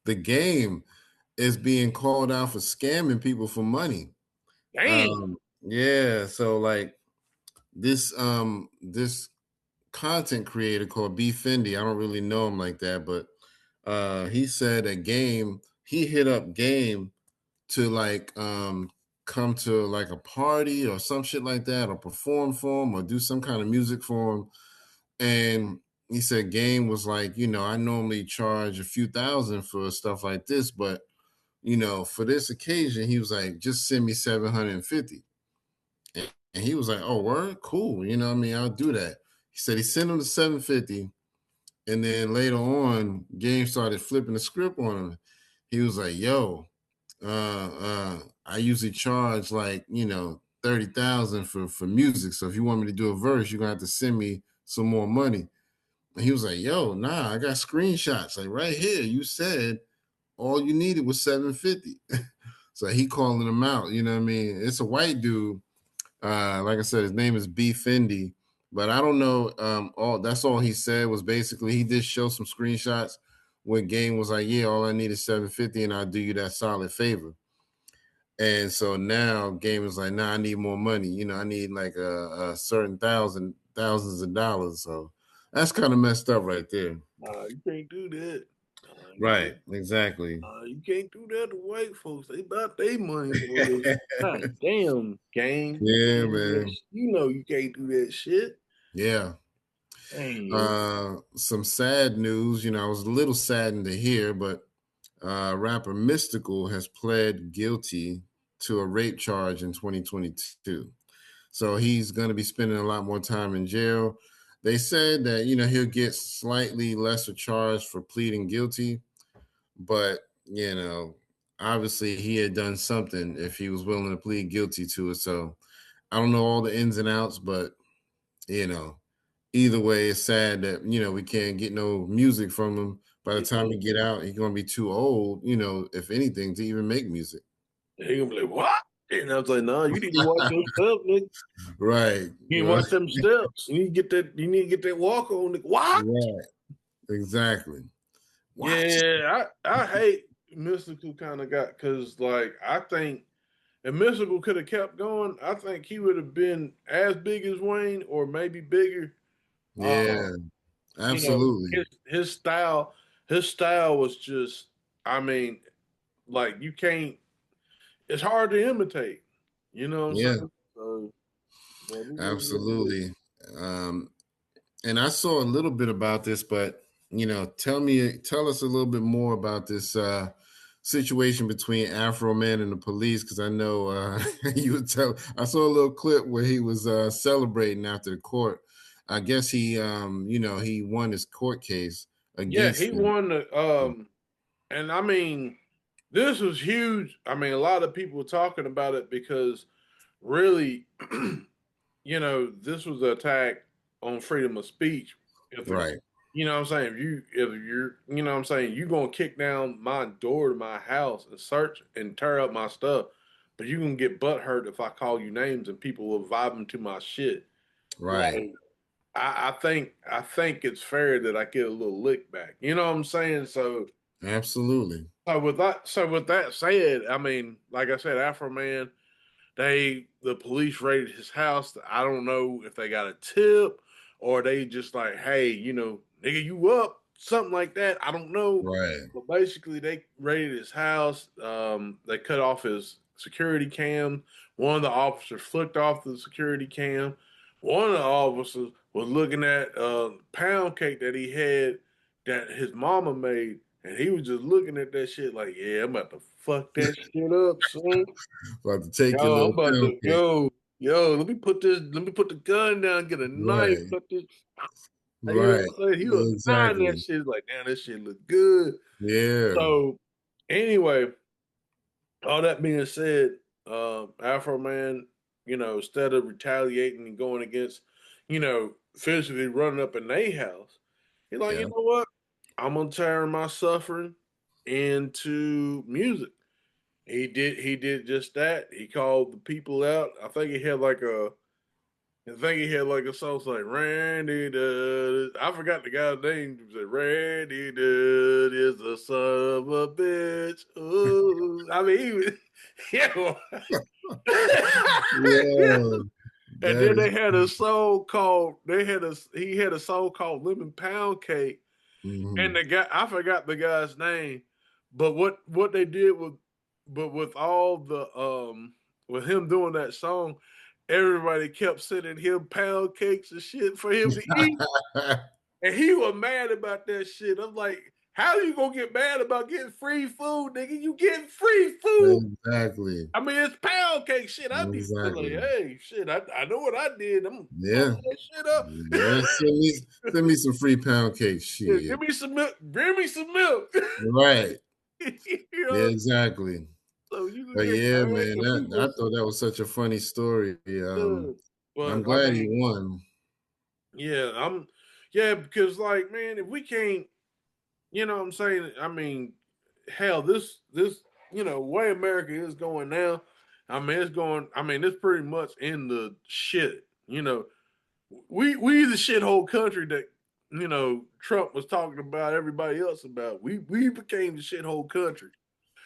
the game is being called out for scamming people for money. Dang. Yeah, so like this content creator called B Fendi. I don't really know him like that, but he said he hit up Game to like come to like a party or some shit like that, or perform for him or do some kind of music for him. And he said Game was like, I normally charge a few thousand for stuff like this, but for this occasion, he was like, just send me 750. And he was like, oh, word? Cool. What I mean? I'll do that. He said he sent him the 750. And then later on, Game started flipping the script on him. He was like, yo, I usually charge like, 30,000 for music. So if you want me to do a verse, you're gonna have to send me some more money. And he was like, yo, nah, I got screenshots. Like right here, you said all you needed was 750. So he calling him out, you know what I mean? It's a white dude. Like I said, his name is B Fendi, but I don't know. All he said was basically he did show some screenshots where Game was like, yeah, all I need is 750 and I'll do you that solid favor. And so now Game is like, nah, I need more money. I need like a certain thousands of dollars. So that's kind of messed up right there. You can't do that. Right, exactly. You can't do that to white folks. They about their money, boy. God damn, Game. Yeah, man. You know you can't do that shit. Yeah. Dang. Some sad news. I was a little saddened to hear, but rapper Mystical has pled guilty to a rape charge in 2022. So he's going to be spending a lot more time in jail. They said that, he'll get slightly lesser charge for pleading guilty, but, obviously he had done something if he was willing to plead guilty to it. So I don't know all the ins and outs, but, either way, it's sad that, we can't get no music from him. By the time we get out, he's going to be too old, if anything, to even make music. They gonna be like, what? And I was like, no, you need to watch your stuff, nigga. Right. You need to watch them steps. You need to get that walk on. What? Right. Exactly. Watch. Yeah, I hate Mystical kind of got, because like I think if Mystical could have kept going, I think he would have been as big as Wayne or maybe bigger. Yeah. Absolutely. His style was just, I mean, like you can't. It's hard to imitate. You know what I'm Yeah. saying? So, Absolutely. And I saw a little bit about this, but tell us a little bit more about this situation between Afroman and the police, because I know you would tell. I saw a little clip where he was celebrating after the court. I guess he won his court case yeah, against he him. won the and I mean, this was huge. I mean, a lot of people were talking about it because really, this was an attack on freedom of speech. If it, Right. you know what I'm saying, if you're, what I'm saying, you're gonna kick down my door to my house and search and tear up my stuff, but you can get butt hurt if I call you names and people will vibe them to my shit. Right. Like, I think it's fair that I get a little lick back. You know what I'm saying? So Absolutely. with that said, I mean, like I said, Afroman, the police raided his house. I don't know if they got a tip or they just like, hey, nigga, you up, something like that. I don't know. Right. But basically, they raided his house. They cut off his security cam. One of the officers flicked off the security cam. One of the officers was looking at pound cake that he had that his mama made, and he was just looking at that shit like, yeah, I'm about to fuck that shit up, son. About to take your Yo, I'm little about pound to cake. let me put the gun down, get a knife, Right. cut this. You know Right. what I'm saying? He was eyeing that Exactly. shit like, damn, this shit look good. Yeah. So anyway, all that being said, Afro Man, instead of retaliating and going against, physically running up in their house, he's like, you Yeah. know what? I'm gonna turn my suffering into music. He did just that. He called the people out. I think he had like I think he had like a song like Randy Dud. I forgot the guy's name. He said Randy Dud is the son of a bitch. Ooh. I mean, he was, yeah. Yeah, And that then is. they had a song called he had a song called Lemon Pound Cake. And Mhm. the guy, I forgot the guy's name, but what they did with, but with all the with him doing that song, everybody kept sending him pound cakes and shit for him to eat, and he was mad about that shit. I'm like, how you gonna get mad about getting free food, nigga? You getting free food. Exactly. I mean, it's pound cake shit. I'd be like, Exactly. hey, shit, I know what I did. I'm gonna fuck Yeah. that shit up. Yeah. Send me some free pound cake. Yeah, Shit. give me some milk. Bring me some milk. Right. you Yeah, know, exactly. so you can But get yeah, bags man, of that I people. thought that was such a funny story. I'm But I glad he mean, won. yeah, yeah, because like, man, if we can't, you know what I'm saying? I mean, hell, this, way America is going now. I mean, it's going. I mean, it's pretty much in the shit. We the shithole country that Trump was talking about everybody else about. We became the shithole country.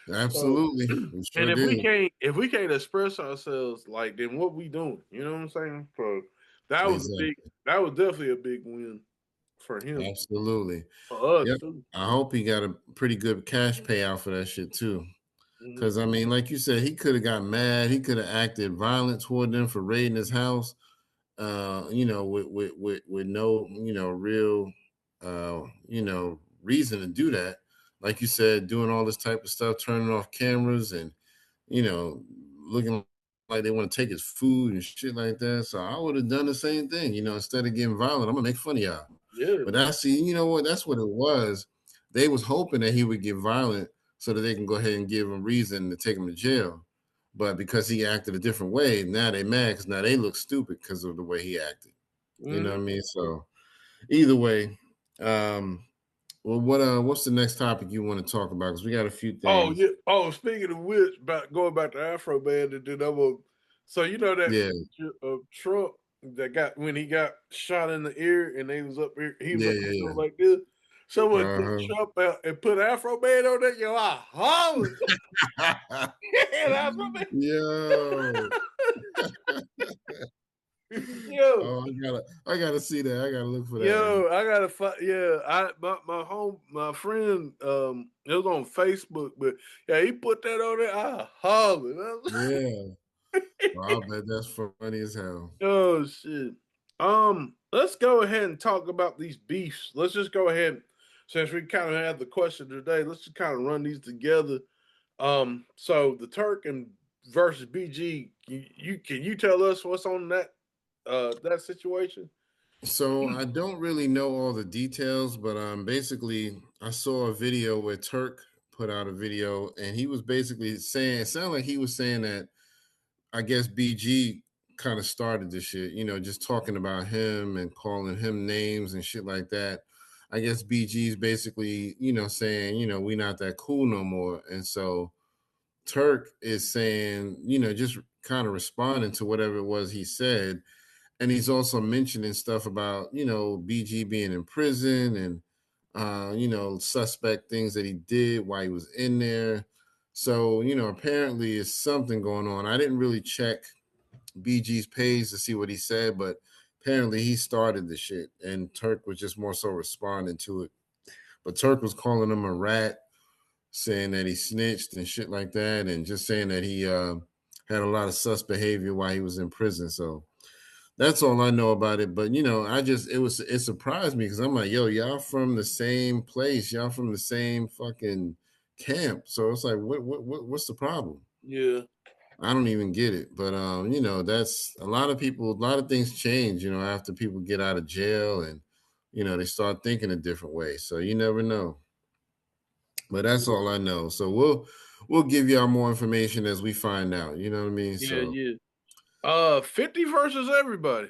So, Absolutely. We and sure did. if we can't express ourselves, like, then what we doing? You know what I'm saying? So that was a big, Exactly. that was definitely a big win for him, Absolutely. for us Yep. too. I hope he got a pretty good cash payout for that shit too. Hmm. Cause I mean, like you said, he could have got mad. He could have acted violent toward them for raiding his house. With no, real, reason to do that. Like you said, doing all this type of stuff, turning off cameras and, you know, looking like they want to take his food and shit like that. So I would have done the same thing, instead of getting violent, I'm gonna make fun of y'all. Yeah, But I see, you know what? That's what it was. They was hoping that he would get violent so that they can go ahead and give him reason to take him to jail. But because he acted a different way, now they mad because now they look stupid because of the way he acted. You know what I hmm. mean? So either way, um, well, what's the next topic you want to talk about? Because we got a few Oh things. yeah. Oh, speaking of which, about going back to Afroman, and then so you know that Yeah, picture of Trump that got when he got shot in the ear, and they was up here, he was yeah, up here yeah, doing like this. Someone took yeah. Trump out and put Afroman on that. Yo, I hollered. Uh-huh. And Afroman. Yo, Yo, oh, I gotta see that. I gotta look for that. yo, I gotta find. Yeah, my friend, it was on Facebook, but yeah, he put that on there. I hollered. Yeah, well, I bet that's funny as hell. Oh shit. Let's go ahead and talk about these beefs. Let's just go ahead, since we kind of have the question today. Let's just kind of run these together. So the Turk and versus BG. You can you tell us what's on that situation? So I don't really know all the details, but basically I saw a video where Turk put out a video and he was basically saying it sounded like he was saying that I guess BG kind of started this shit, just talking about him and calling him names and shit like that. I guess BG's basically, saying, we not that cool no more. And so Turk is saying, just kind of responding to whatever it was he said. And he's also mentioning stuff about, BG being in prison and, suspect things that he did while he was in there. So, apparently it's something going on. I didn't really check BG's page to see what he said, but apparently he started the shit and Turk was just more so responding to it. But Turk was calling him a rat, saying that he snitched and shit like that, and just saying that he had a lot of sus behavior while he was in prison. So that's all I know about it. But it surprised me because I'm like, yo, y'all from the same place, y'all from the same fucking camp. So it's like, what's the problem? Yeah, I don't even get it. But that's a lot of people, a lot of things change, after people get out of jail and they start thinking a different way. So you never know. But that's all I know. So we'll give y'all more information as we find out. You know what I mean? yeah, So yeah. 50 versus everybody.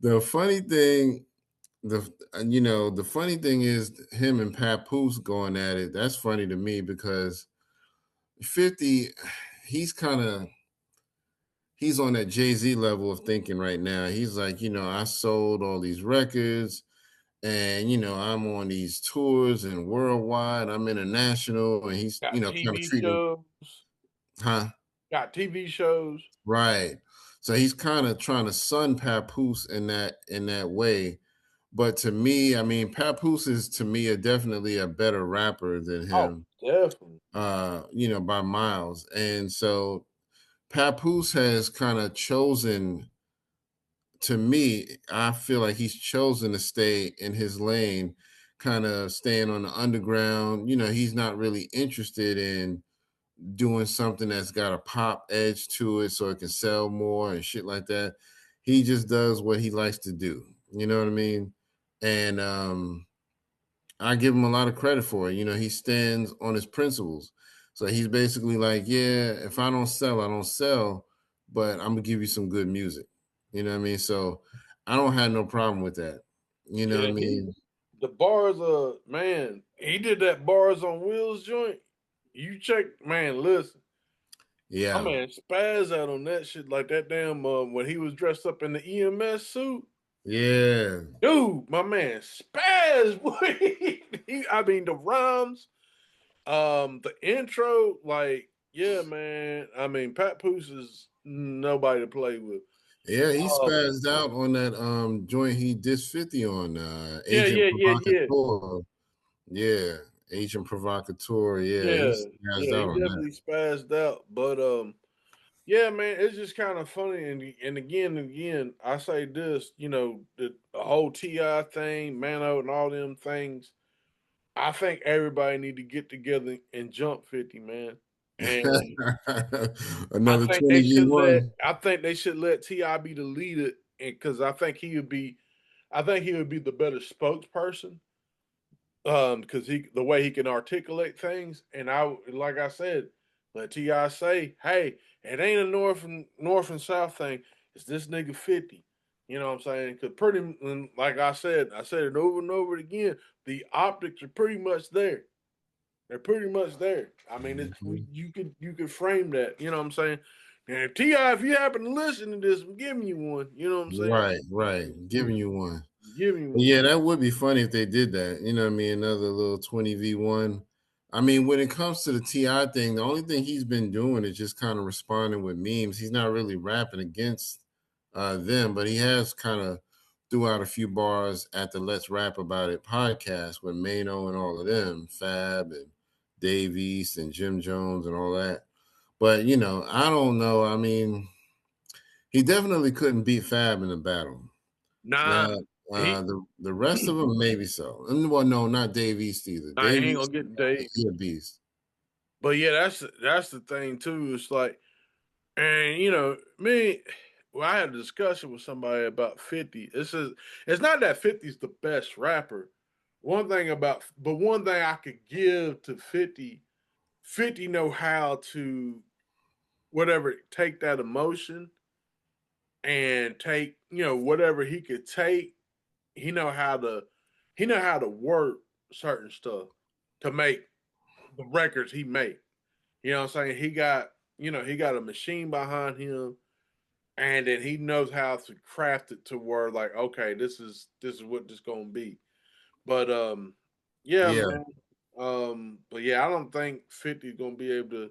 the funny thing, the funny thing is him and Papoose going at it. That's funny to me because 50, he's kind of he's on that Jay-Z level of thinking right now. He's like, I sold all these records and I'm on these tours and worldwide, I'm international, and he's, Got kind of TV treating, shows. huh? Got TV shows. Right. So he's kind of trying to sun Papoose in that way. But to me, I mean, Papoose is to me definitely a better rapper than Oh, him, definitely. by miles. And so Papoose has kind of chosen, to me, I feel like he's chosen to stay in his lane, kind of staying on the underground. He's not really interested in doing something that's got a pop edge to it so it can sell more and shit like that. He just does what he likes to do. You know what I mean? And I give him a lot of credit for it. He stands on his principles. So he's basically like, yeah, if I don't sell, I don't sell, but I'm gonna give you some good music. You know what I mean? So I don't have no problem with that. You know what Yeah, I mean? the bars, man, he did that bars on wheels joint. You check, man, listen. My Yeah. man spaz out on that shit like that damn when he was dressed up in the EMS suit. Yeah. Dude, my man spaz, boy. I mean the rhymes, the intro, like, yeah, man. I mean, Pat Poose is nobody to play with. Yeah, he Um, spazzed out on that joint he dissed 50 on, yeah, Agent yeah, yeah, yeah. Provocateur. Yeah, Agent Provocateur. Yeah, he Yeah, spazzed yeah, he out on that. definitely spazzed out. But yeah, man, it's just kind of funny. And again, I say this, the whole Ti thing, Mano, and all them things. I think everybody need to get together and jump 50, man. And Another 20v1. I think they should let Ti be the leader, and because I think he would be the better spokesperson. Because the way he can articulate things, and like I said, let Ti say, "Hey, it ain't a north and south thing. It's this nigga 50." You know what I'm saying? Because like I said it over and over again. The optics are pretty much there. They're pretty much there. I mean, Mhm. you could frame that. You know what I'm saying? And Ti, if you happen to listen to this, I'm giving you one. You know what I'm saying? Right, right. Giving you one. Giving you one. Yeah, that would be funny if they did that. You know what I mean? Another little 20v1. I mean, when it comes to the TI thing, the only thing he's been doing is just kind of responding with memes. He's not really rapping against them, but he has kind of threw out a few bars at the Let's Rap About It podcast with Mano and all of them, Fab and Dave East and Jim Jones and all that. But, I don't know. I mean, he definitely couldn't beat Fab in the battle. Now, Nah, he the rest of them maybe so. And, well, no, not Dave East either. I Dave ain't East, gonna get Dave. he a beast. But yeah, that's the thing too. It's like, and me. Well, I had a discussion with somebody about 50. It's not that 50's the best rapper. One thing I could give to 50, 50 know how to whatever take that emotion and take whatever he could take. He know how to work certain stuff to make the records he make. You know what I'm saying? He got a machine behind him, and then he knows how to craft it to where like, okay, this is what this gonna be. But yeah, Yeah, man. But yeah, I don't think 50's gonna be able to.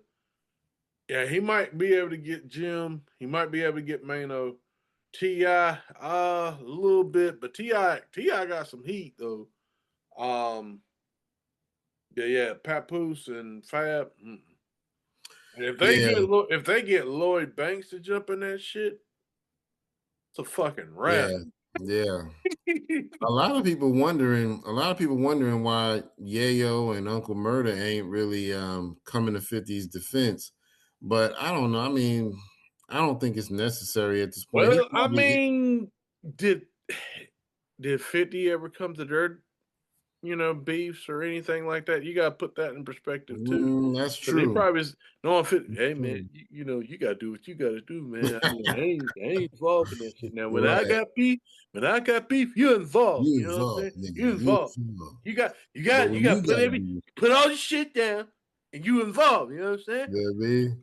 Yeah, he might be able to get Jim. He might be able to get Mano. Ti, a little bit, but Ti got some heat though. Um, yeah, Papoose and Fab. Mm-mm. And yeah, if they get Lloyd Banks to jump in that shit, it's a fucking wrap. yeah, yeah. A lot of people wondering why Yayo and Uncle Murder ain't really coming to 50's defense. But I don't know. I mean, I don't think it's necessary at this point. He Well, I probably mean, did did 50 ever come to their beefs or anything like that? You got to put that in perspective too. that's Because he true. probably is no one fit. That's Hey man, true. you gotta do what you gotta do, man. I mean, I ain't involved in that shit. Now, Right. when I got beef, you're involved. You You know what I'm saying? involved, nigga. You're You involved. involved. You got But you when got you to gotta do put all this shit down. and you involved. You know what I'm saying? Yeah, man.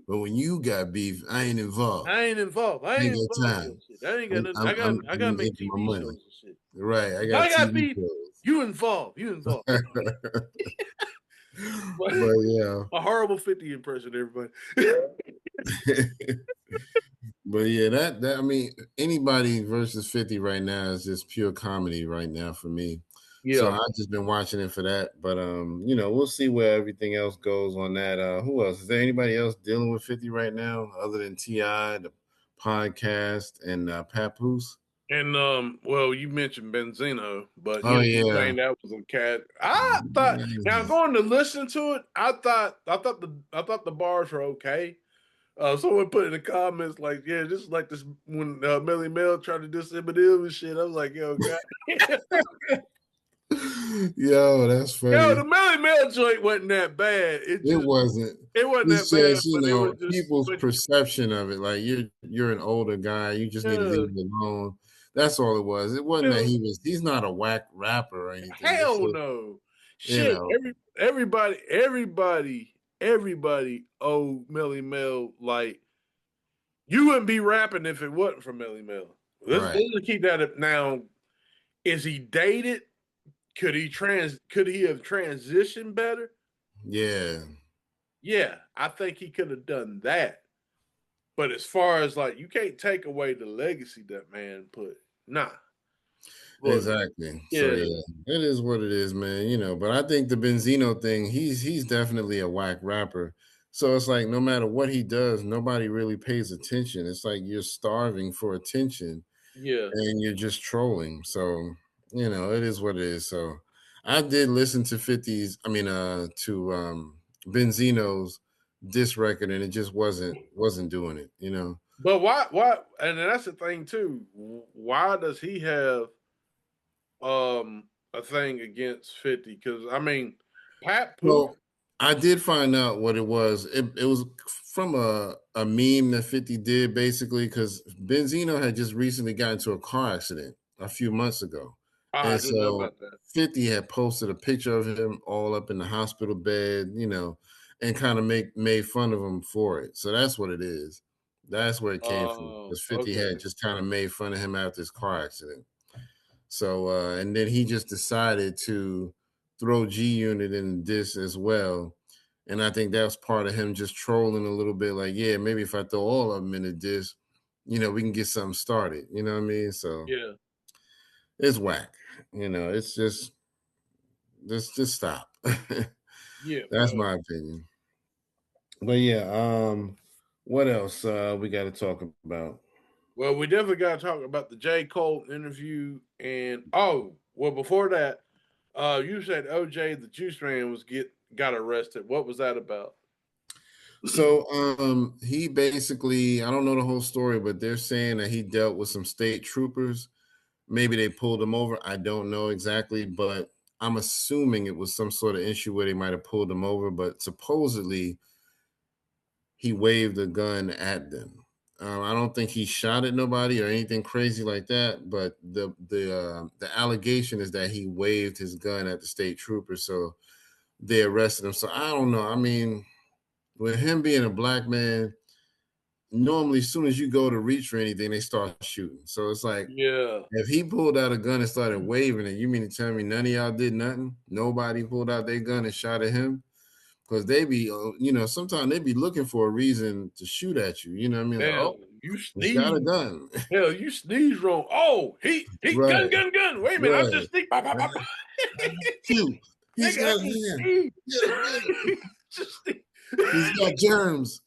But when you got beef, I ain't involved. I ain't involved. I I ain't ain't got involved in time. your shit. I ain't got nothing. I I'm gotta make making my TV money. shows and shit. Right. I If got I got TV beef, shows. you involved. You involved. But But yeah. a horrible 50 impression, everybody. But yeah, that I mean, anybody versus 50 right now is just pure comedy right now for me. So Yeah. I've just been watching it for that. But we'll see where everything else goes on that. Who else? Is there anybody else dealing with 50 right now other than T.I., the podcast, and Papoose? And well, you mentioned Benzino, but Oh you're yeah. saying that was a cat. I thought now going to listen to it, I thought the bars were okay. Someone put in the comments like, "Yeah, this is like this when Melly Mel tried to diss Eminem and shit." I was like, "Yo, God, Yo, that's yo, funny. the Melly Mel joint wasn't that bad. It wasn't. It wasn't that It's bad, just, but it was just, people's but perception of it. Like you're an older guy. You just need to yeah, leave it alone. That's all it was. It wasn't that it he's not a whack rapper or anything. It's hell just, no, you shit. know, Everybody owe Melly Mel like you wouldn't be rapping if it wasn't for Melly Mel. right. Let's keep that up. Now, is he dated? Could he have transitioned better? Yeah. Yeah, I think he could have done that. But as far as like you can't take away the legacy that man put. Nah. But Exactly. So yeah, yeah, it is what it is, man. But I think the Benzino thing, he's definitely a whack rapper. So it's like no matter what he does, nobody really pays attention. It's like you're starving for attention yeah. and you're just trolling. So, it is what it is. So I did listen to 50's, to Benzino's diss record, and it just wasn't doing it. But why and that's the thing too. Why does he have a thing against 50? Because I mean, Pat Poop. Well, I did find out what it was. It was from a meme that 50 did basically because Benzino had just recently got into a car accident a few months ago. I And didn't know so about that. 50 had posted a picture of him all up in the hospital bed, and kind of made fun of him for it. So that's what it is. That's where it came from. Oh, Because 50 okay. had just kind of made fun of him after his car accident. So and then he just decided to throw G Unit in this as well. And I think that was part of him just trolling a little bit, like, yeah, maybe if I throw all of them in a disc, we can get something started. You know what I mean? So Yeah. it's whack. It's just stop. Yeah, That's bro. my opinion. But yeah, what else we got to talk about? Well, we definitely got to talk about the J. Cole interview. And oh, well, before that, you said OJ the Juice Man got arrested. What was that about? So he basically, I don't know the whole story, but they're saying that he dealt with some state troopers. Maybe they pulled him over. I don't know exactly, but I'm assuming it was some sort of issue where they might have pulled him over, but supposedly he waved a gun at them. I don't think he shot at nobody or anything crazy like that, but the allegation is that he waved his gun at the state trooper, so they arrested him. So I don't know. I mean, with him being a black man, normally as soon as you go to reach for anything, they start shooting. So it's like Yeah. if he pulled out a gun and started waving it, you mean to tell me none of y'all did nothing? Nobody pulled out their gun and shot at him? Because they be, sometimes they be looking for a reason to shoot at you. You know what I mean? Like, oh, Hell, you he's got a sneeze. gun. Hell, you sneeze wrong. Oh, he, gun, Right, gun, gun. Wait a minute, I'm right. just sneezing. Pop, pop, pop, pop. Shoot, he's Nigga, I got a just hand. sneezed. Get him, get him. Just sneeze. He's got germs.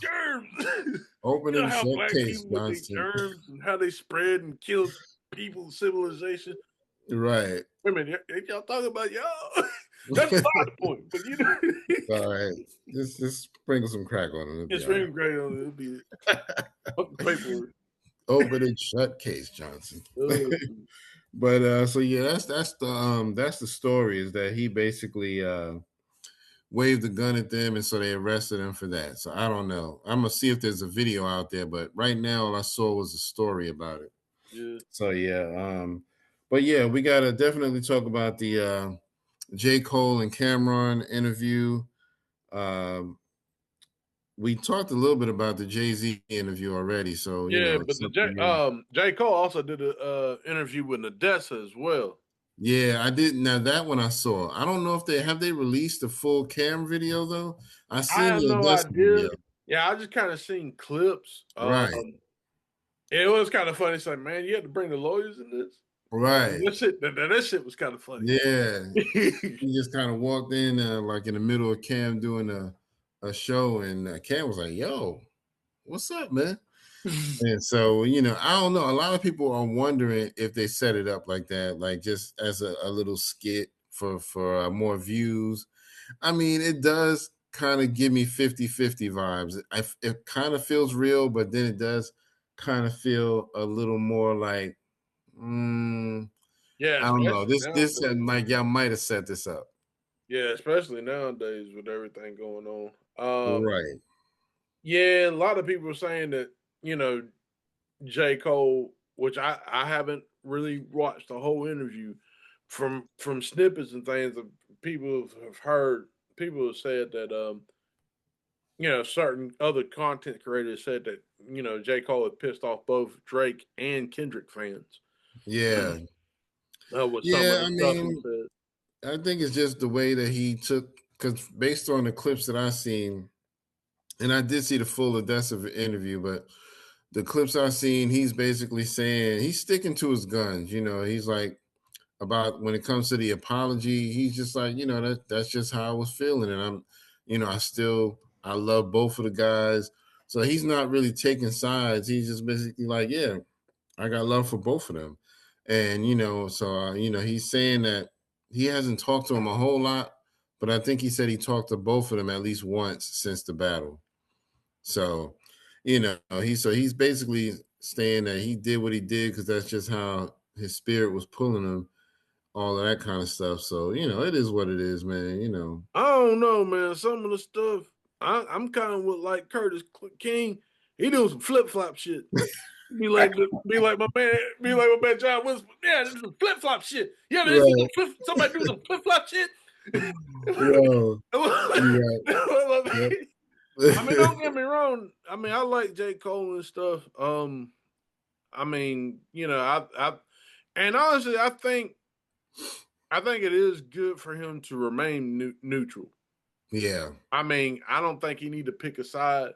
Germs. Open You know and how shut black case, people with their Johnson. germs and how they spread and kill people, civilization. Right. Wait a minute, y'all talking about y'all? That's a lot of point, but you know, All right. Just sprinkle some crack on it. It'll be it's all right. really great on it. It'll be fucking paperwork. Open and shut case, Johnson. Uh, But so yeah, that's the story is that he basically waved the gun at them and so they arrested him for that. So I don't know. I'm gonna see if there's a video out there, but right now all I saw was a story about it. yeah, So yeah, but yeah, we gotta definitely talk about J. Cole and Cameron interview. Um, we talked a little bit about the Jay-Z interview already, so you Yeah, know, but the something more. J Cole also did a interview with Nadessa as well. Yeah, I did. Now that one I saw. I don't know if they released the full cam video though. I I seen have the no Odessa idea. video. Yeah, I just kind of seen clips. Right, It was kind of funny. It's like, man, you had to bring the lawyers in this. right. That shit was kind of funny. Yeah, he just kind of walked in like in the middle of Cam doing a show, and Cam was like, "Yo, what's up, man?" And so, you know, I don't know. A lot of people are wondering if they set it up like that, like just as a little skit for more views. I mean, it does kind of give me 50-50 vibes. It kind of feels real, but then it does kind of feel a little more like, mm, Yeah, I don't know. especially This nowadays. like y'all might have set this up. Yeah, especially nowadays with everything going on. Right. Yeah, a lot of people are saying that you know J Cole, which I haven't really watched the whole interview, from snippets and things that people have heard. People have said that certain other content creators said that J Cole had pissed off both Drake and Kendrick fans. Yeah. With some of Yeah. the I stuff he mean, said. I think it's just the way that he took, because based on the clips that I seen, and I did see the full Odessa interview, but the clips I seen, he's basically saying he's sticking to his guns. You know, he's like about when it comes to the apology, he's just like, you know, that's just how I was feeling, and I'm, you know, I love both of the guys, so he's not really taking sides. He's just basically like, yeah, I got love for both of them, and you know, so you know, he's saying that he hasn't talked to him a whole lot, but I think he said he talked to both of them at least once since the battle. So, you know, he's basically saying that he did what he did because that's just how his spirit was pulling him, all of that kind of stuff. So, you know, it is what it is, man. You know. I don't know, man. Some of the stuff I'm kind of with like Curtis King. He doing some flip flop shit. Be like my man John Whisper. Yeah, this is flip flop shit. You ever see Right. somebody do some flip flop shit? Yo, you right. I mean, Yep. don't get me wrong. I mean, I like J. Cole and stuff. I mean, and honestly, I think it is good for him to remain neutral. Yeah. I mean, I don't think he need to pick a side.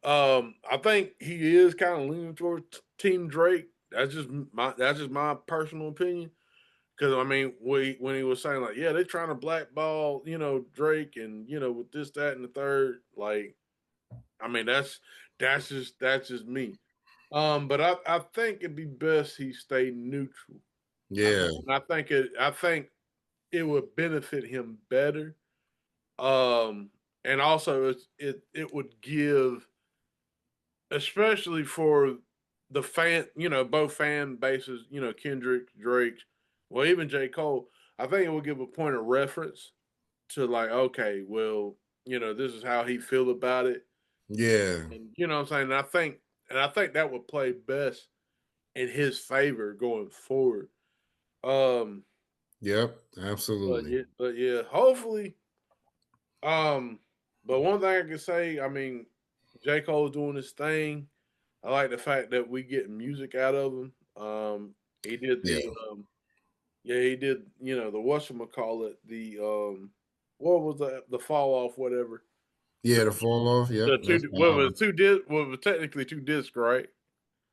I think he is kind of leaning towards Team Drake. That's just my personal opinion. Because I mean, when he was saying like, yeah, they're trying to blackball, Drake, and with this, that, and the third. Like, I mean, that's just me. But I think it'd be best he stay neutral. Yeah. I think it would benefit him better. And also it would give, especially for the fan, both fan bases, Kendrick, Drake, well, even J. Cole. I think it will give a point of reference to like, okay, well, this is how he feel about it, Yeah. and you know what I'm saying. And I think that would play best in his favor going forward. Um, Yep. Absolutely. but yeah, hopefully. Um, but one thing I can say, I mean, J. Cole's doing his thing. I like the fact that we get music out of him. He did Yeah. yeah, he did, the whatchamacallit, what was the fall off, whatever. Yeah. The fall off. The Yep. two, That's what was two disc, what was technically two discs, right?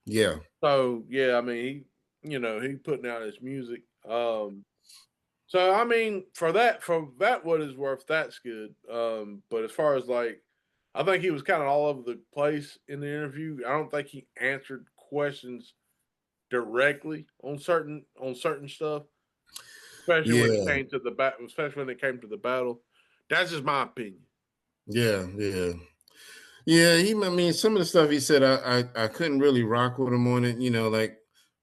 yeah. So yeah, I mean, he putting out his music. So I mean, for that what is worth, that's good. But as far as like, I think he was kind of all over the place in the interview. I don't think he answered questions directly on certain stuff, especially when it Yeah. came to especially when it came to the battle. That's just my opinion. Yeah. Yeah. Yeah, I mean, some of the stuff he said, I couldn't really rock with him on it. You know, like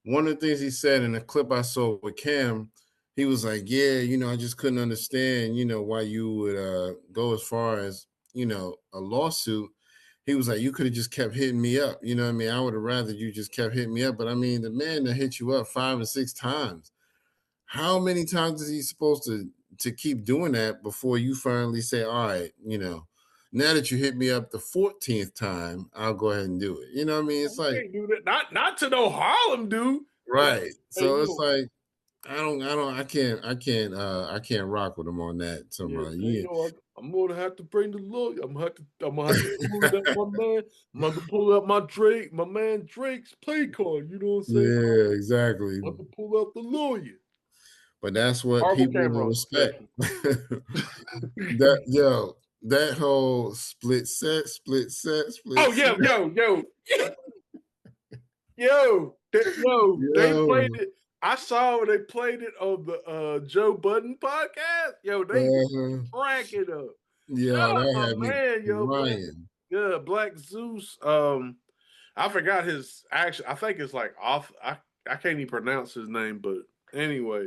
one of the things he said in the clip I saw with Cam, he was like, "Yeah, you know, I just couldn't understand, you know, why you would go as far as, you know, a lawsuit." He was like, "You could have just kept hitting me up. You know what I mean? I would have rather you just kept hitting me up." But I mean, the man that hit you up 5 or 6 times, how many times is he supposed to to keep doing that before you finally say, all right, now that you hit me up the 14th time, I'll go ahead and do it. You know what I mean? It's You like, can't do that. Not to no Harlem dude. Hey, right. hey, So it's yo, like, I can't rock with him on that. yeah, Somebody, hey, yeah, yo, I'm gonna have to bring the lawyer. I'm gonna have to pull it up, my man. I'm gonna pull up my man Drake's play card. You know what I'm saying? yeah, exactly. I'm gonna pull up the lawyer. But that's what Marvel people will Cameron respect. special. That whole split set, split set, split Oh, set. They played Yo, it. I saw when they played it on the Joe Budden podcast. Yo, they was uh, cracking up. yo, Shout out that my had me man, yo, crying. Black Zeus. I forgot his actual. I think it's like off. I can't even pronounce his name, but anyway,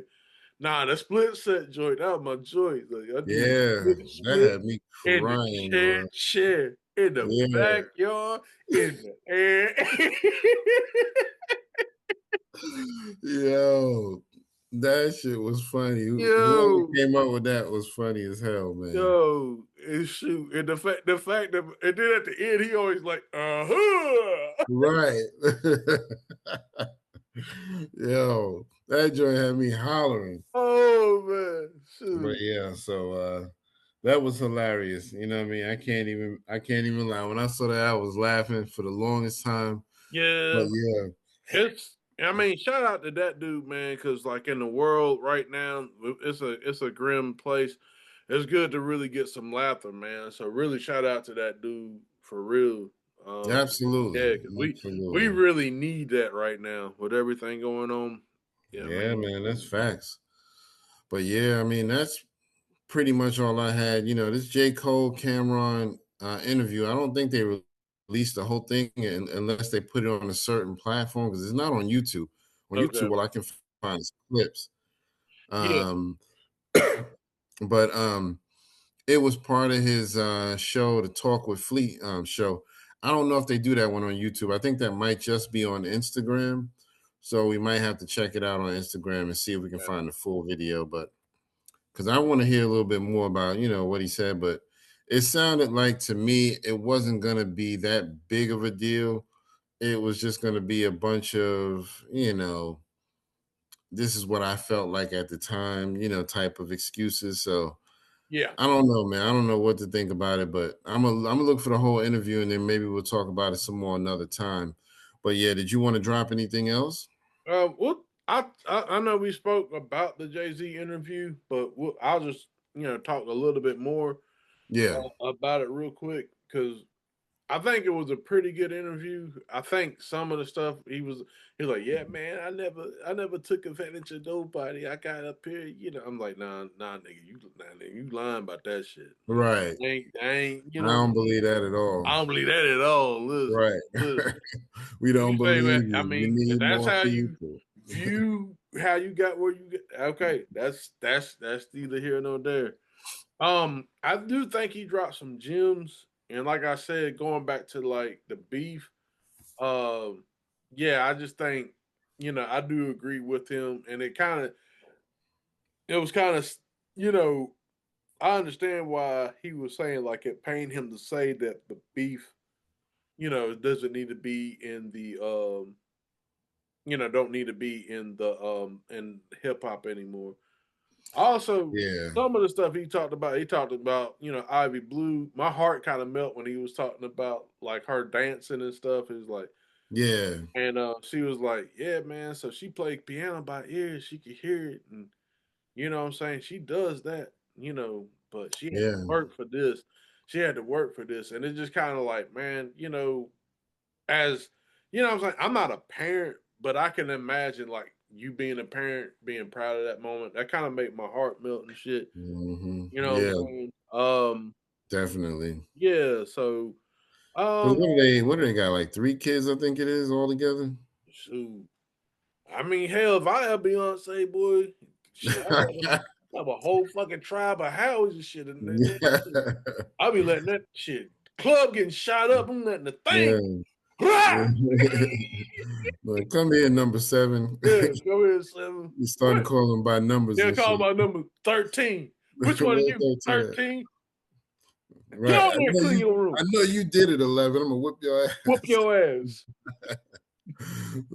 nah, the split set joint. That was my joint. Like I do Yeah, that split had me in the crying, bro. chair in the Yeah, backyard in the air. yo, that shit was funny. Whoever Yo, came up with that was funny as hell, man. yo, and shoot, and the fact that, and then at the end, he always like, huh. Right. Yo, that joint had me hollering. Oh man, But shoot, yeah, so that was hilarious. You know what I mean? I can't even lie. When I saw that, I was laughing for the longest time. But yeah. yeah, I mean, shout out to that dude, man, because like in the world right now, it's a grim place. It's good to really get some laughter, man. So really, shout out to that dude for real. absolutely. Yeah, because we Absolutely. really need that right now with everything going on. Yeah, Yeah, man. man, that's facts. But yeah, I mean, that's pretty much all I had. This J. Cole Cameron interview, I don't think they released the whole thing unless they put it on a certain platform because it's not on YouTube. On Okay. YouTube, well, I can find clips. Yeah. Um, but it was part of his show, the Talk with Fleet show. I don't know if they do that one on YouTube. I think that might just be on Instagram. So we might have to check it out on Instagram and see if we can find the full video. But because I want to hear a little bit more about, what he said. But it sounded like to me it wasn't going to be that big of a deal. It was just going to be a bunch of, this is what I felt like at the time, type of excuses. So Yeah. I don't know, man. I don't know what to think about it, but I'm gonna look for the whole interview and then maybe we'll talk about it some more another time. But yeah, did you want to drop anything else? Well, I know we spoke about the Jay-Z interview, but I'll just talk a little bit more Yeah, about it real quick because I think it was a pretty good interview. I think some of the stuff he was like, yeah, man, I never took advantage of nobody. I got up here, I'm like, nah, nigga, you lying about that shit. right. I ain't, I don't believe that at all. I don't believe that at all. Right. Listen. We You don't say, man. believe I you. We mean, if need that's more how you people. view how you got where you get, okay, that's neither here nor there. I do think he dropped some gems, and like I said, going back to like the beef, um, yeah, I just think I do agree with him, and it was kind of you know I understand why he was saying like it pained him to say that the beef doesn't need to be in the don't need to be in hip hop anymore. Also, Yeah. some of the stuff he talked about, Ivy Blue. My heart kind of melt when he was talking about like her dancing and stuff. It was like, Yeah. and she was like, "Yeah, man." So she played piano by ear; she could hear it, and what I'm saying, she does that, but she had to Yeah. work for this. She had to work for this, and it just kind of like, man, as what I'm saying, I'm not a parent, but I can imagine like you being a parent, being proud of that moment. That kind of made my heart melt and shit. You know what Yeah, I'm saying? definitely. Yeah. So, Because um, what do they got? Like three kids, I think it is altogether. shoot. I mean, hell, if I had Beyonce, boy, shit, have a whole fucking tribe of hoes and shit, and then Yeah. I'll be letting that shit club getting shot up. I'm letting the thing. Yeah. Rah! But come here, number seven. Yeah, go ahead, 7. You started What? calling by numbers Yeah, and call shit. my number 13. Which one are Roll you? 13. 13? Get Right. on there and clean your room. I know you did it 11. I'm gonna whip your Whoop ass. your ass.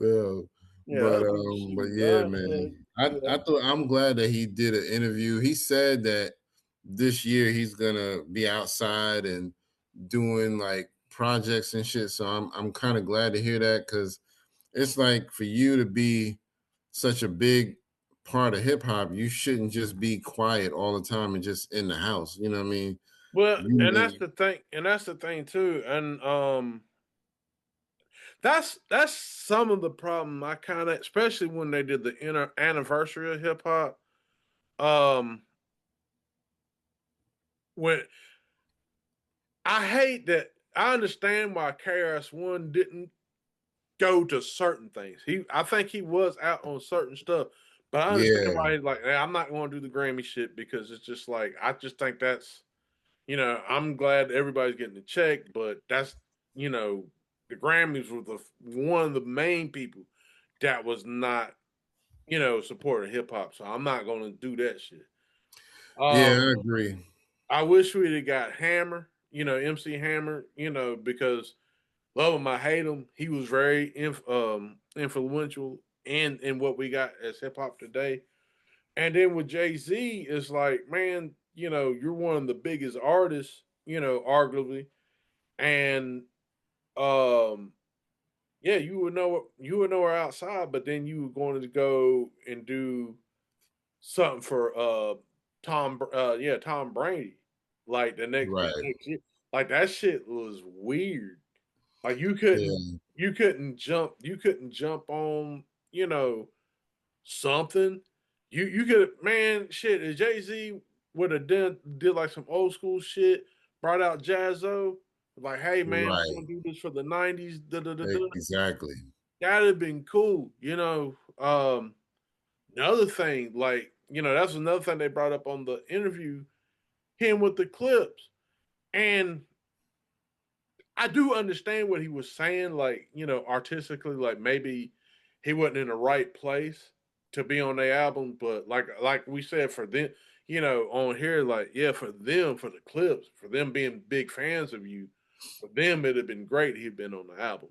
Yeah. Yeah, I mean, But shoot. yeah, Yeah, man. yeah. I thought I'm glad that he did an interview. He said that this year he's gonna be outside and doing like projects and shit. So I'm kind of glad to hear that because it's like for you to be such a big part of hip hop, you shouldn't just be quiet all the time and just in the house. You know what I mean? Well, You and that's need, the thing, too. And that's some of the problem I kind of, especially when they did the anniversary of hip hop. Um, when I hate that, I understand why KRS One didn't go to certain things. I think he was out on certain stuff, but I understand yeah, why he's like, hey, I'm not going to do the Grammy shit because it's just like I just think that's, I'm glad everybody's getting the check, but that's, you know, the Grammys were the one of the main people that was not, supporting hip hop. So I'm not going to do that shit. yeah, Um, I agree. I wish we'd have got Hammer, MC Hammer, because love him, I hate him. He was very influential in what we got as hip hop today. And then with Jay Z, it's like, man, you're one of the biggest artists, arguably, and um, yeah, you would know her outside, but then you were going to go and do something for Tom Brady, like the Right. next year, like that shit was weird. Like you couldn't jump on, you know, something. You could, man, shit. If Jay Z would have did like some old school shit, brought out Jazzo, like, hey man, we're Right. gonna do this for the '90s. Da, da, da, da. Exactly. That'd have been cool, Another thing, like, that's another thing they brought up on the interview, him with the clips. And I do understand what he was saying, like, artistically, like maybe he wasn't in the right place to be on the album, but like we said, for them, on here, like, yeah, for them, for the clips, for them being big fans of you, for them it'd have been great he'd been on the album.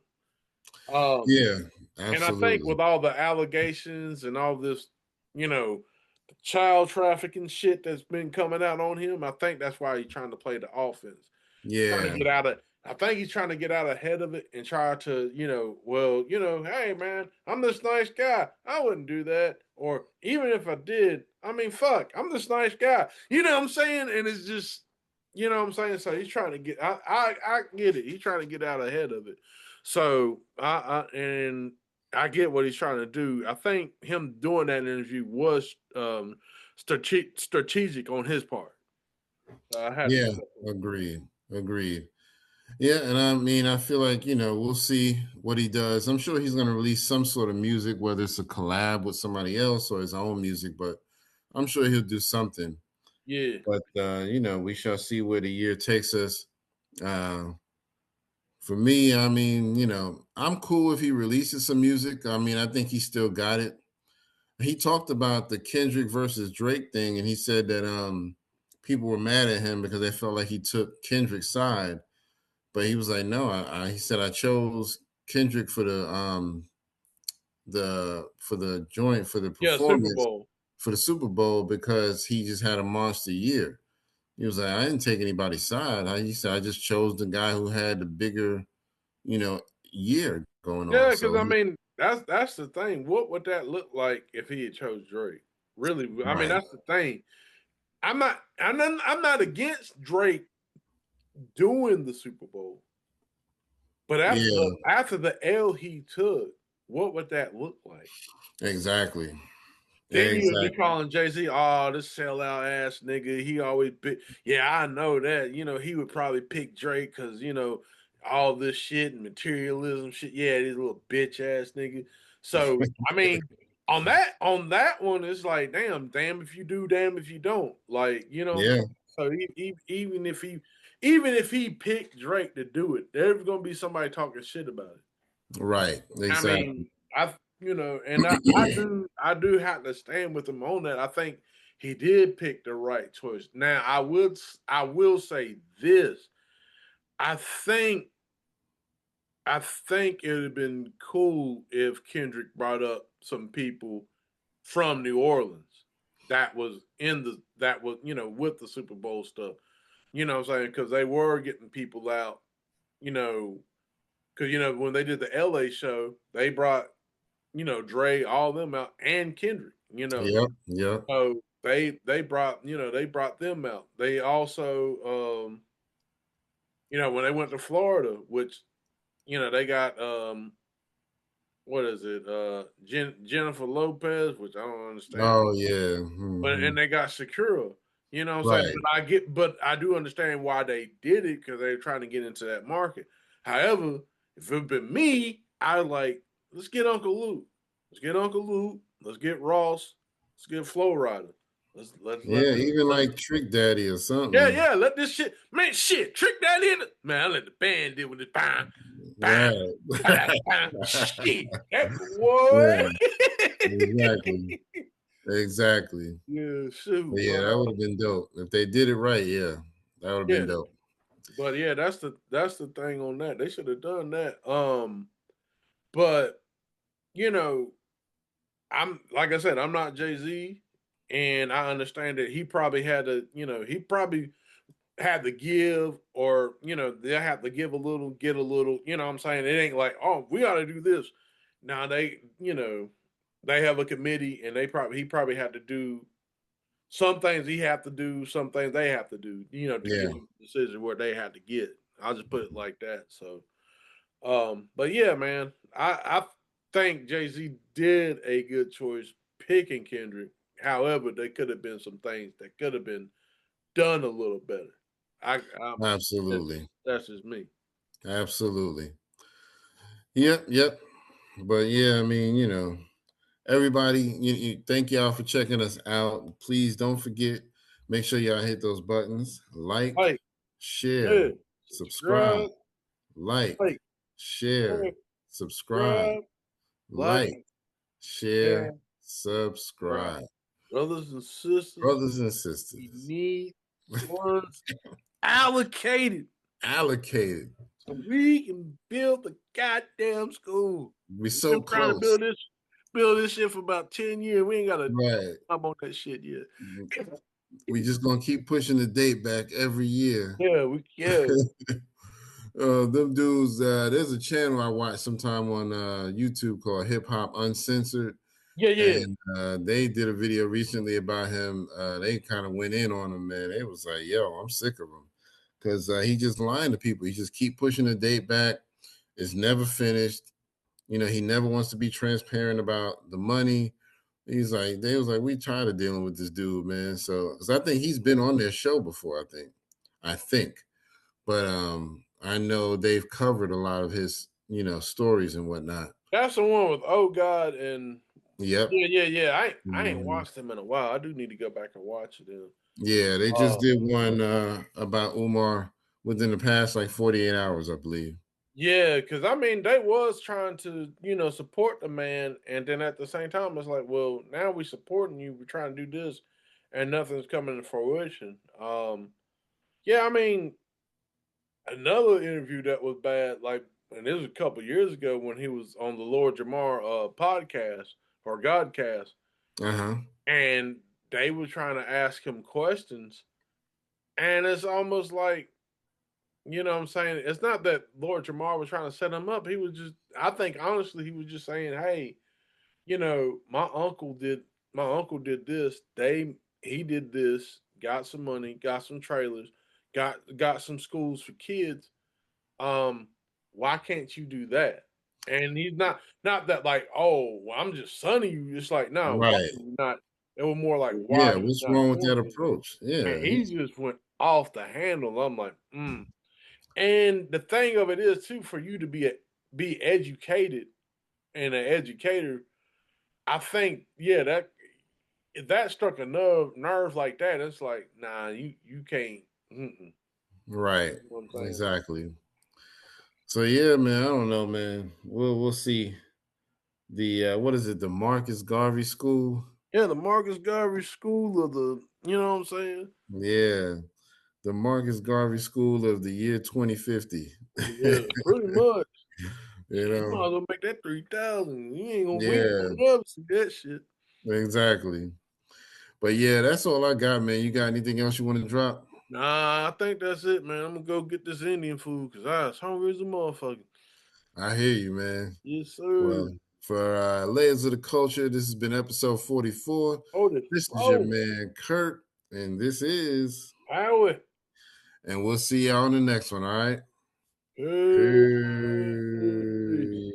Um, Yeah, and I think absolutely. with all the allegations and all this, child trafficking shit that's been coming out on him, I think that's why he's trying to play the offense. Trying to Yeah. get out of I think he's trying to get out ahead of it and try to, well, hey man, I'm this nice guy. I wouldn't do that. Or even if I did, I mean, fuck, I'm this nice guy. You know what I'm saying? And it's just, you know what I'm saying? So he's trying to get I get it. He's trying to get out ahead of it. So I get what he's trying to do. I think him doing that interview was strategic on his part. I have to Yeah. say. Agreed. Agreed. Yeah, and I mean, I feel like, we'll see what he does. I'm sure he's going to release some sort of music, whether it's a collab with somebody else or his own music, but I'm sure he'll do something. Yeah. But, we shall see where the year takes us. Uh, for me, I mean, I'm cool if he releases some music. I mean, I think he still got it. He talked about the Kendrick versus Drake thing, and he said that people were mad at him because they felt like he took Kendrick's side. But he was like, no, he said I chose Kendrick for the joint for the Yeah, Super performance Bowl. for the Super Bowl because he just had a monster year. He was like, I didn't take anybody's side. He said I just chose the guy who had the bigger, year going on. Yeah, because So I mean, that's the thing. What would that look like if he had chose Drake? Really, I mean, right, that's the thing. I'm not against Drake doing the Super Bowl, but after the yeah, after the L he took, what would that look like? exactly, Then you would be exactly. calling Jay Z, oh, this sellout ass nigga. He always pick. Yeah, I know that. He would probably pick Drake because all this shit and materialism shit. Yeah, this little bitch ass nigga. So I mean, on that one, it's like, damn if you do, damn if you don't. Like, Yeah, So even if he picked Drake to do it, there's gonna be somebody talking shit about it. right, I exactly. mean, and I do have to stand with him on that. I think he did pick the right choice. Now, I will say this. I think I think it would have been cool if Kendrick brought up some people from New Orleans that was, with the Super Bowl stuff. You know what I'm saying? Because they were getting people out, you know, because when they did the LA show, they brought, Dre, all them out, and Kendrick. Yep, yep. So they brought them out. They also when they went to Florida, which, they got what is it? Jennifer Lopez, which I don't understand. Oh yeah. But Hmm. and they got Shakira. You know what I'm saying? Right. But I do understand why they did it because they were trying to get into that market. However, if it had been me, I like, let's get Uncle Luke. Let's get Uncle Luke. Let's get Ross. Let's get Flow Rider. Let's let Yeah, this even let, like Trick Daddy or yeah, something. yeah, let this shit, man, shit, trick that in it. Man, I let the band deal with this bang, bang, Right. bang, bang. Shit. That boy. Yeah, exactly. Exactly. Yeah, shoot. But yeah, But that would have been dope. If they did it right, yeah. That would have been yeah. dope. But yeah, that's the thing on that. They should have done that. But you know, I'm like I said, I'm not Jay-Z, and I understand that he probably had to, he probably had to give, or they have to give a little, get a little, what I'm saying? It ain't like, oh, we ought to do this. Now they have a committee, and he probably had to do some things he have to do, some things they have to do, to get Yeah, to the decision where they had to get. I'll just put it like that. So but yeah, man, I think Jay Z did a good choice picking Kendrick. However, there could have been some things that could have been done a little better. That's absolutely. that's just me. Absolutely. Yep, yep. But yeah, I mean, everybody, thank y'all for checking us out. Please don't forget, make sure y'all hit those buttons, like, Like, share, yeah, subscribe, subscribe, like, like, share, share, subscribe, subscribe, like, like, share, share, subscribe. subscribe. Brothers and sisters, Brothers and we sisters, need funds allocated allocated. so we can build the goddamn school. We We've so been trying to close. build this shit for about 10 years. We ain't got a Right. time on that shit yet. We just gonna keep pushing the date back every year. Yeah. Them dudes, there's a channel I watch sometime on YouTube called Hip Hop Uncensored, Yeah. and they did a video recently about him. They kind of went in on him, man. It was like, yo, I'm sick of him because he just lying to people. He just keep pushing the date back. It's never finished. He never wants to be transparent about the money. They was like, we tired of dealing with this dude, man. So, because I think he's been on their show before. I think, but I know they've covered a lot of his, stories and whatnot. That's the one with Oh God and Yep. yeah. I ain't Mhm. watched them in a while. I do need to go back and watch it then. Yeah, they just Uh did one about Umar within the past like 48 hours, I believe. yeah, because I mean they was trying to, support the man, and then at the same time it's like, well, now we supporting you, we're trying to do this, and nothing's coming to fruition. Yeah, I mean, another interview that was bad, like, and this was a couple years ago when he was on the Lord Jamar podcast or Godcast, Uh-huh. and they were trying to ask him questions, and it's almost like, what I'm saying? It's not that Lord Jamar was trying to set him up. He was just, I think, honestly, he was just saying, hey, my uncle did this. He did this, got some money, got some trailers, got some schools for kids. Um, why can't you do that? And he's not that like, oh, well, I'm just sunning you. It's like, no, why Right. are you not? It was more like, why Yeah, are you what's not wrong with that doing this? approach? And Yeah, he just went off the handle. I'm like, And the thing of it is too, for you to be educated and an educator, I think, yeah, that if that struck a nerve like that, it's like, nah, you can't. right. You know what I'm saying? Exactly. So yeah, man, I don't know, man. We'll see. The what is it? The Marcus Garvey School. Yeah, the Marcus Garvey School of the, you know what I'm saying? Yeah, the Marcus Garvey School of the year 2050. Yeah, pretty much. You You might know, as well make that 3,000. You ain't gonna we ain't yeah, gonna never see that shit. exactly. But yeah, that's all I got, man. You got anything else you want to drop? Nah, I think that's it, man. I'm gonna go get this Indian food because I was hungry as a motherfucker. I hear you, man. Yes, sir. Well, for Layers of the Culture, this has been episode 44. Hold it. This is your Oh, man, Kurt, and this is, Howie. and we'll see y'all on the next one, all right? Hey. Peace.